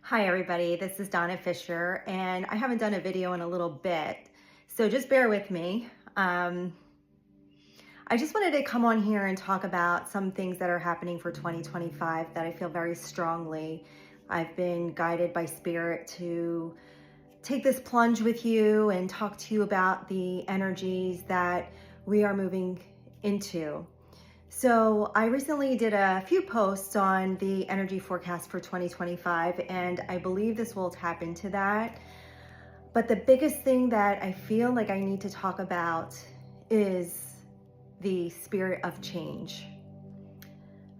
Hi everybody, this is Donna Fisher and I haven't done a video in a little bit, so just bear with me. I just wanted to come on here and talk about some things that are happening for 2025 that I feel very strongly. I've been guided by Spirit to take this plunge with you and talk to you about the energies that we are moving into. So I recently did a few posts on the energy forecast for 2025, and I believe this will tap into that. But the biggest thing that I feel like I need to talk about is the spirit of change.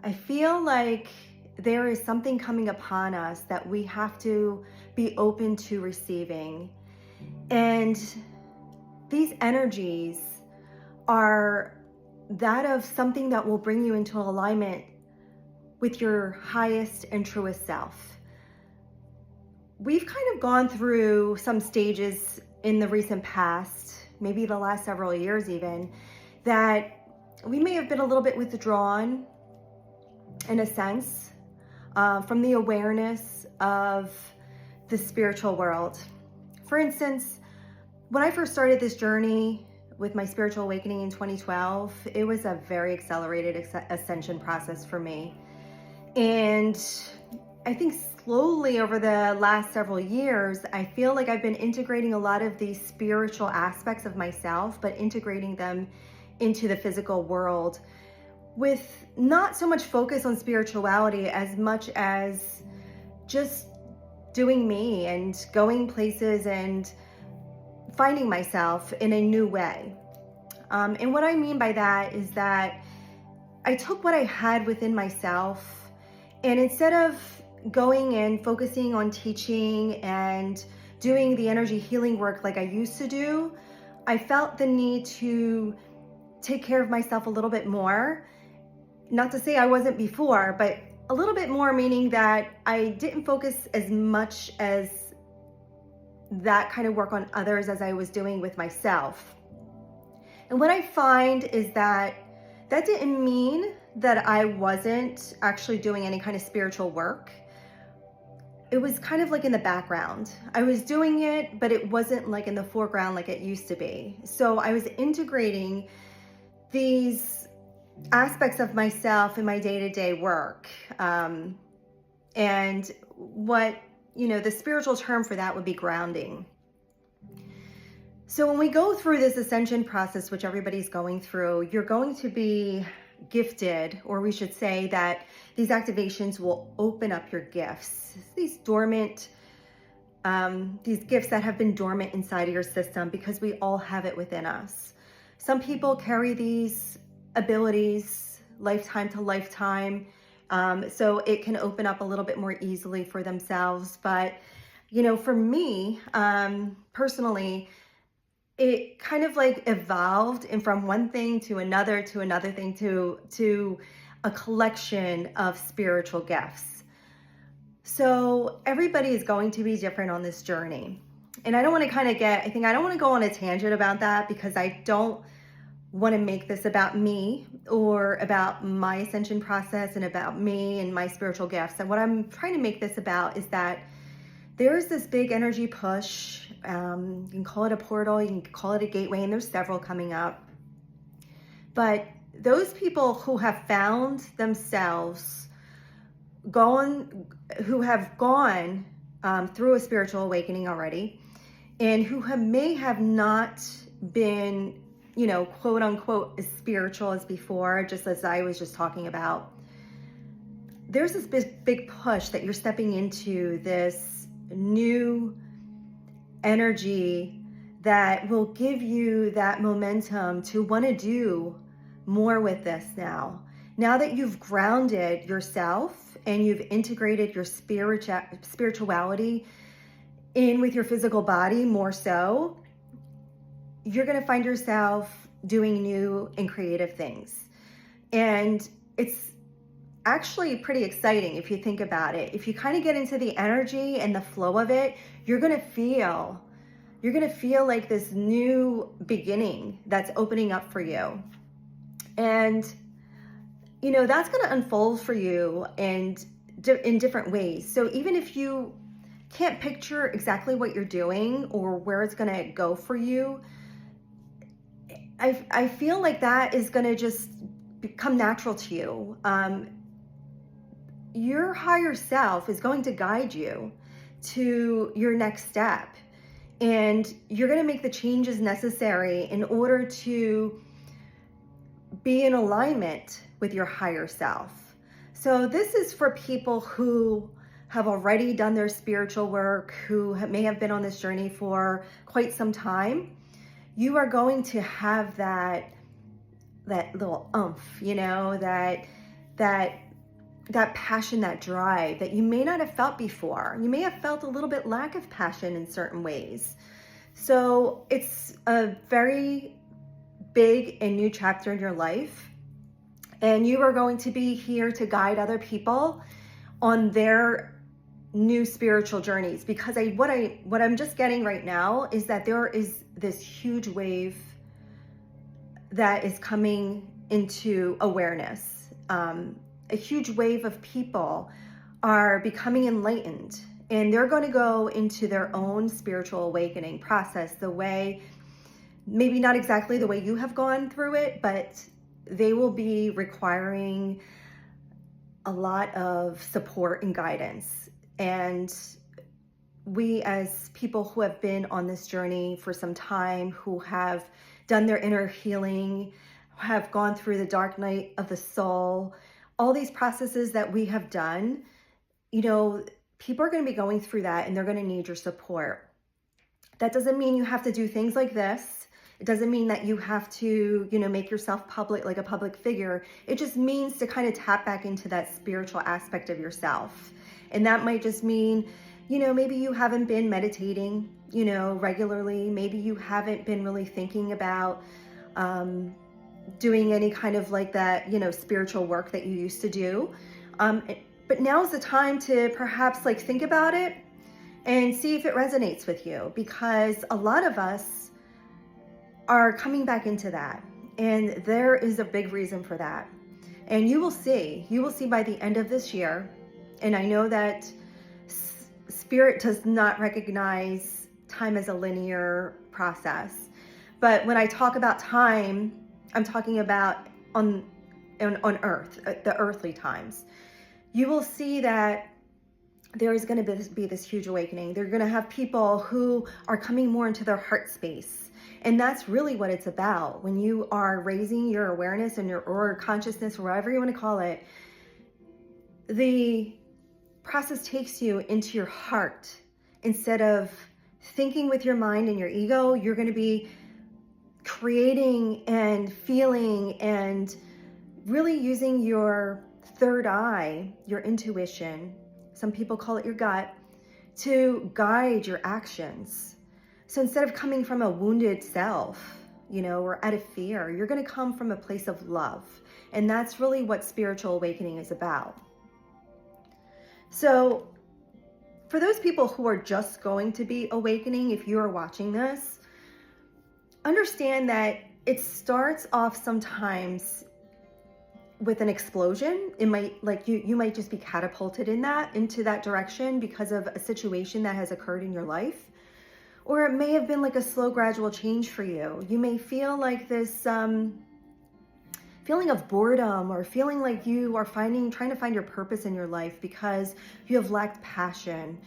I feel like there is something coming upon us that we have to be open to receiving. And these energies are that of something that will bring you into alignment with your highest and truest self. We've kind of gone through some stages in the recent past, maybe the last several years even, that we may have been a little bit withdrawn in a sense from the awareness of the spiritual world. For instance, when I first started this journey with my spiritual awakening in 2012, it was a very accelerated ascension process for me. And I think slowly over the last several years, I feel like I've been integrating a lot of these spiritual aspects of myself, but integrating them into the physical world with not so much focus on spirituality as much as just doing me and going places and finding myself in a new way. And what I mean by that is that I took what I had within myself, and instead of going and focusing on teaching and doing the energy healing work like I used to do, I felt the need to take care of myself a little bit more. Not to say I wasn't before, but a little bit more, meaning that I didn't focus as much as that kind of work on others as I was doing with myself. And what I find is that that didn't mean that I wasn't actually doing any kind of spiritual work. It was kind of like in the background. I was doing it, but it wasn't like in the foreground like it used to be. So I was integrating these aspects of myself in my day-to-day work. And what the spiritual term for that would be grounding. So when we go through this ascension process, which everybody's going through, you're going to be gifted, or we should say that these activations will open up your gifts, these dormant, these gifts that have been dormant inside of your system, because we all have it within us. Some people carry these abilities lifetime to lifetime. So it can open up a little bit more easily for themselves. But, for me, personally, it kind of like evolved and from one thing to another thing to a collection of spiritual gifts. So everybody is going to be different on this journey. And I don't want to I don't want to go on a tangent about that, because I don't want to make this about me or about my ascension process and about me and my spiritual gifts. And what I'm trying to make this about is that there's this big energy push. You can call it a portal, you can call it a gateway, and there's several coming up. But those people who have found themselves who have gone through a spiritual awakening already, and who may have not been quote unquote, as spiritual as before, just as I was just talking about, there's this big push that you're stepping into this new energy that will give you that momentum to want to do more with this now. Now that you've grounded yourself and you've integrated your spirituality in with your physical body more so, you're going to find yourself doing new and creative things. And it's actually pretty exciting if you think about it. If you kind of get into the energy and the flow of it, you're going to feel like this new beginning that's opening up for you. And that's going to unfold for you and in different ways. So even if you can't picture exactly what you're doing or where it's going to go for you, I feel like that is going to just become natural to you. Your higher self is going to guide you to your next step, and you're going to make the changes necessary in order to be in alignment with your higher self. So this is for people who have already done their spiritual work, who may have been on this journey for quite some time. You are going to have that little oomph, that passion, that drive that you may not have felt before. You may have felt a little bit lack of passion in certain ways. So it's a very big and new chapter in your life, and you are going to be here to guide other people on their new spiritual journeys, because what I'm just getting right now is that there is this huge wave that is coming into awareness. A huge wave of people are becoming enlightened, and they're going to go into their own spiritual awakening process, the way, maybe not exactly the way you have gone through it, but they will be requiring a lot of support and guidance. And we, as people who have been on this journey for some time, who have done their inner healing, have gone through the dark night of the soul, all these processes that we have done, people are going to be going through that, and they're going to need your support. That doesn't mean you have to do things like this. It doesn't mean that you have to, make yourself public, like a public figure. It just means to kind of tap back into that spiritual aspect of yourself. And that might just mean, maybe you haven't been meditating, regularly. Maybe you haven't been really thinking about doing any kind of like that, spiritual work that you used to do. But now's the time to perhaps think about it and see if it resonates with you, because a lot of us are coming back into that. And there is a big reason for that. And you will see by the end of this year. And I know that Spirit does not recognize time as a linear process. But when I talk about time, I'm talking about on earth, the earthly times. You will see that there is going to be this huge awakening. They're going to have people who are coming more into their heart space. And that's really what it's about. When you are raising your awareness and or consciousness, whatever you want to call it, the process takes you into your heart. Instead of thinking with your mind and your ego, you're going to be creating and feeling and really using your third eye, your intuition, some people call it your gut, to guide your actions. So instead of coming from a wounded self, or out of fear, you're going to come from a place of love. And that's really what spiritual awakening is about. So for those people who are just going to be awakening, if you are watching this, understand that it starts off sometimes with an explosion. It might, you might just be catapulted into that direction because of a situation that has occurred in your life. Or it may have been like a slow, gradual change for you. You may feel like this feeling of boredom, or feeling like you are trying to find your purpose in your life because you have lacked passion.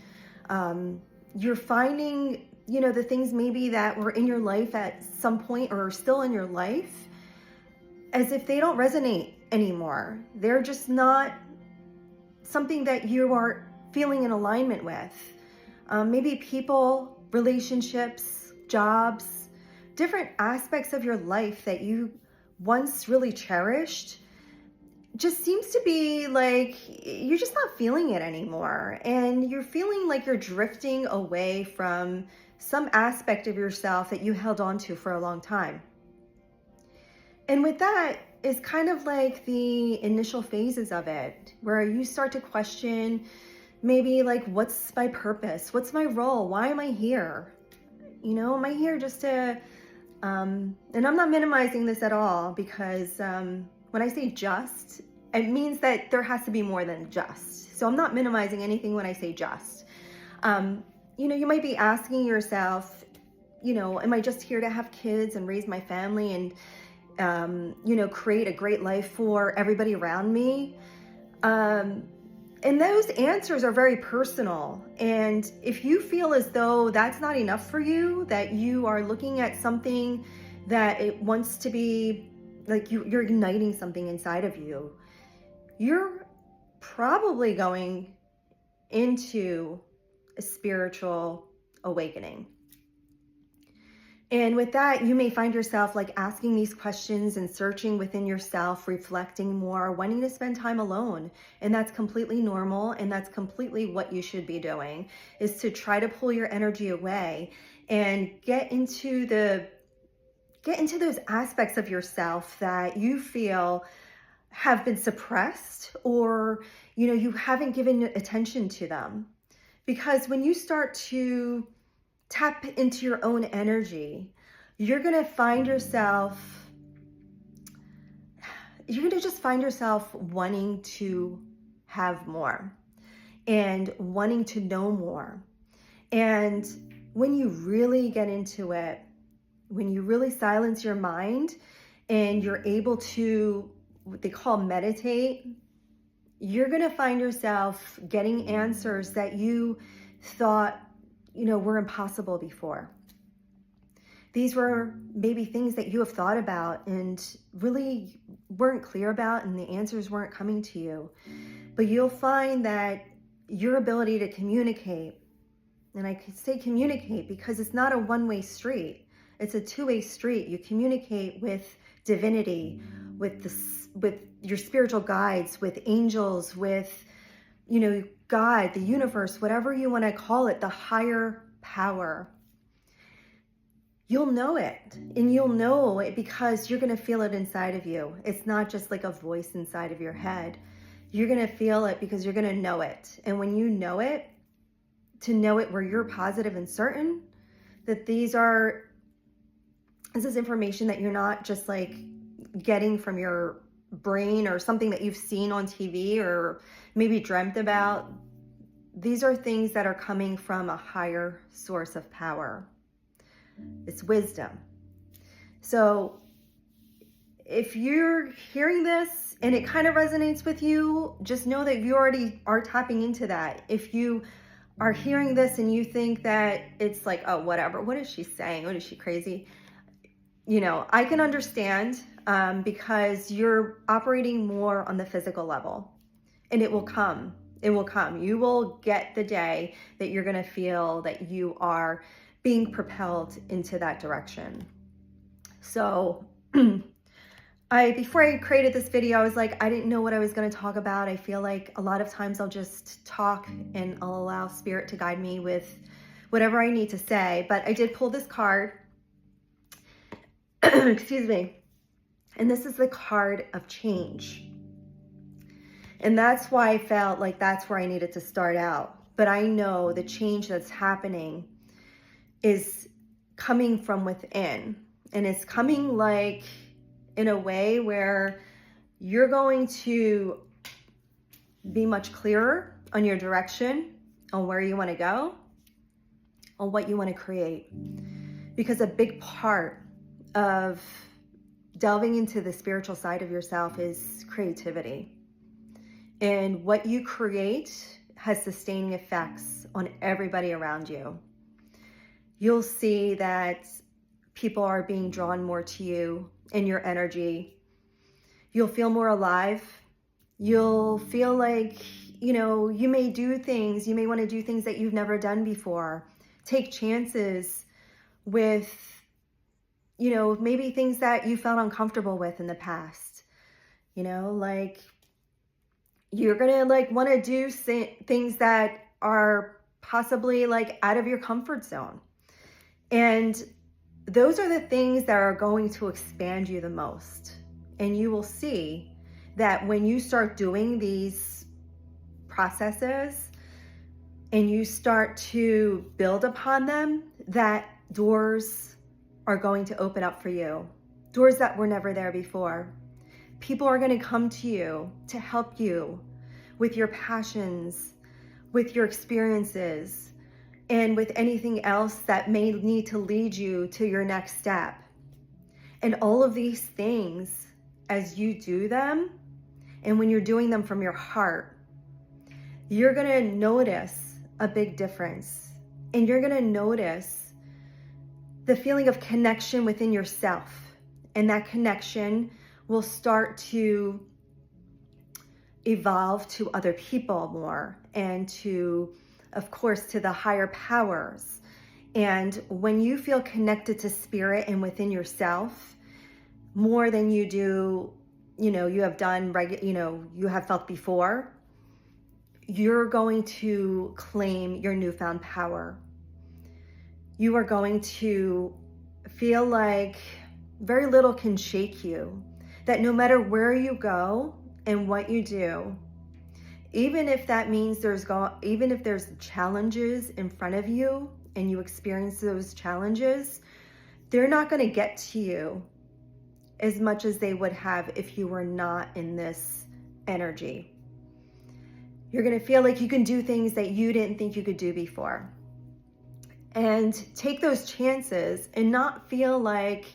You're finding, the things maybe that were in your life at some point or are still in your life, as if they don't resonate anymore. They're just not something that you are feeling in alignment with. Maybe people, relationships, jobs, different aspects of your life that you once really cherished just seems to be like you're just not feeling it anymore. And you're feeling like you're drifting away from some aspect of yourself that you held on to for a long time. And with that is kind of like the initial phases of it, where you start to question maybe what's my purpose? What's my role? Why am I here? Am I here just to, and I'm not minimizing this at all, because when I say just, it means that there has to be more than just. So I'm not minimizing anything when I say just. You might be asking yourself, am I just here to have kids and raise my family and, create a great life for everybody around me? And those answers are very personal. And if you feel as though that's not enough for you, that you are looking at something that it wants to be like you're igniting something inside of you, you're probably going into a spiritual awakening. And with that, you may find yourself like asking these questions and searching within yourself, reflecting more, wanting to spend time alone. And that's completely normal. And that's completely what you should be doing, is to try to pull your energy away and get into those aspects of yourself that you feel have been suppressed, or, you haven't given attention to them. Because when you start to tap into your own energy, you're going to just find yourself wanting to have more and wanting to know more. And when you really get into it, when you really silence your mind and you're able to, what they call meditate, you're going to find yourself getting answers that you thought were impossible before. These were maybe things that you have thought about and really weren't clear about, and the answers weren't coming to you. But you'll find that your ability to communicate, and I could say communicate because it's not a one-way street, it's a two-way street. You communicate with divinity, with your spiritual guides, with angels, with God, the universe, whatever you want to call it, the higher power. You'll know it, and you'll know it because you're going to feel it inside of you. It's not just like a voice inside of your head. You're going to feel it because you're going to know it. And when you know it, to know it where you're positive and certain that this is information that you're not just like getting from your brain or something that you've seen on TV or maybe dreamt about. These are things that are coming from a higher source of power. It's wisdom. So if you're hearing this and it kind of resonates with you, just know that you already are tapping into that. If you are hearing this and you think that it's like, oh, whatever, what is she saying? What is she crazy? I can understand because you're operating more on the physical level, and it will come. It will come. You will get the day that you're going to feel that you are being propelled into that direction. So before I created this video, I was like, I didn't know what I was going to talk about. I feel like a lot of times I'll just talk and I'll allow spirit to guide me with whatever I need to say. But I did pull this card. Excuse me. And this is the card of change. And that's why I felt like that's where I needed to start out. But I know the change that's happening is coming from within. And it's coming like in a way where you're going to be much clearer on your direction, on where you want to go, on what you want to create. Because a big part of delving into the spiritual side of yourself is creativity. And what you create has sustaining effects on everybody around you. You'll see that people are being drawn more to you and your energy. You'll feel more alive. You'll feel like, you may do things, you may want to do things that you've never done before. Take chances with, maybe things that you felt uncomfortable with in the past. Like you're going to like want to do things that are possibly like out of your comfort zone. And those are the things that are going to expand you the most. And you will see that when you start doing these processes and you start to build upon them, that doors are going to open up for you. Doors that were never there before. People are going to come to you to help you with your passions, with your experiences, and with anything else that may need to lead you to your next step. And all of these things, as you do them, and when you're doing them from your heart, you're going to notice a big difference. And you're going to notice the feeling of connection within yourself. And that connection will start to evolve to other people more, and to, of course, to the higher powers. And when you feel connected to spirit and within yourself more than you do, you have done, you have felt before, you're going to claim your newfound power. You are going to feel like very little can shake you, that no matter where you go and what you do, even if that means even if there's challenges in front of you and you experience those challenges, they're not going to get to you as much as they would have if you were not in this energy. You're going to feel like you can do things that you didn't think you could do before. And take those chances and not feel like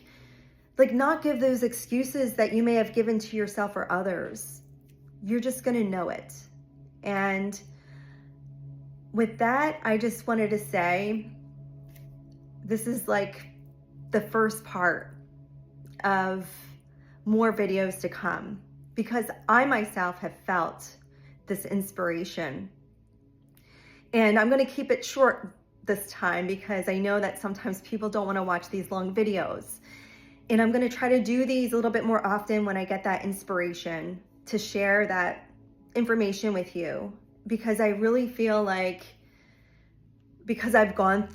not give those excuses that you may have given to yourself or others. You're just going to know it. And with that, I just wanted to say, this is like the first part of more videos to come, because I myself have felt this inspiration. And I'm going to keep it short this time, because I know that sometimes people don't want to watch these long videos. And I'm going to try to do these a little bit more often when I get that inspiration to share that information with you, because I really feel like, because I've gone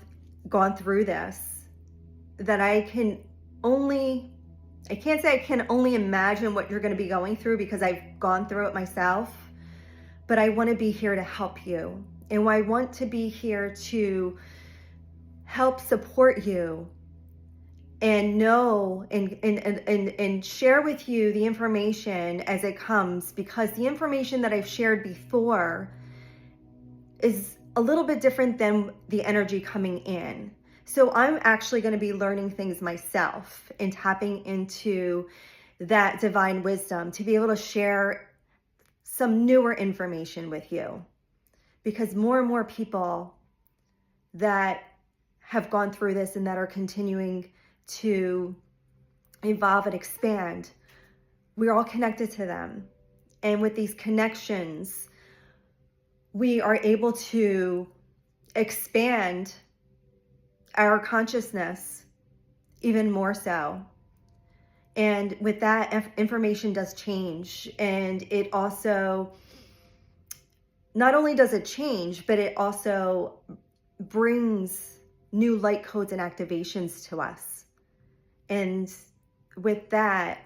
through this, that I can't say I can only imagine what you're going to be going through, because I've gone through it myself. But I want to be here to help you. And I want to be here to help support you and know and share with you the information as it comes, because the information that I've shared before is a little bit different than the energy coming in. So I'm actually going to be learning things myself and tapping into that divine wisdom to be able to share some newer information with you, because more and more people that have gone through this and that are continuing to evolve and expand, we're all connected to them. And with these connections, we are able to expand our consciousness even more so. And with that, information does change. And it also, not only does it change, but it also brings new light codes and activations to us. And with that,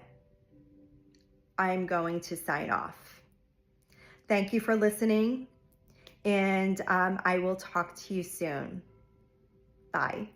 I'm going to sign off. Thank you for listening, and I will talk to you soon. Bye.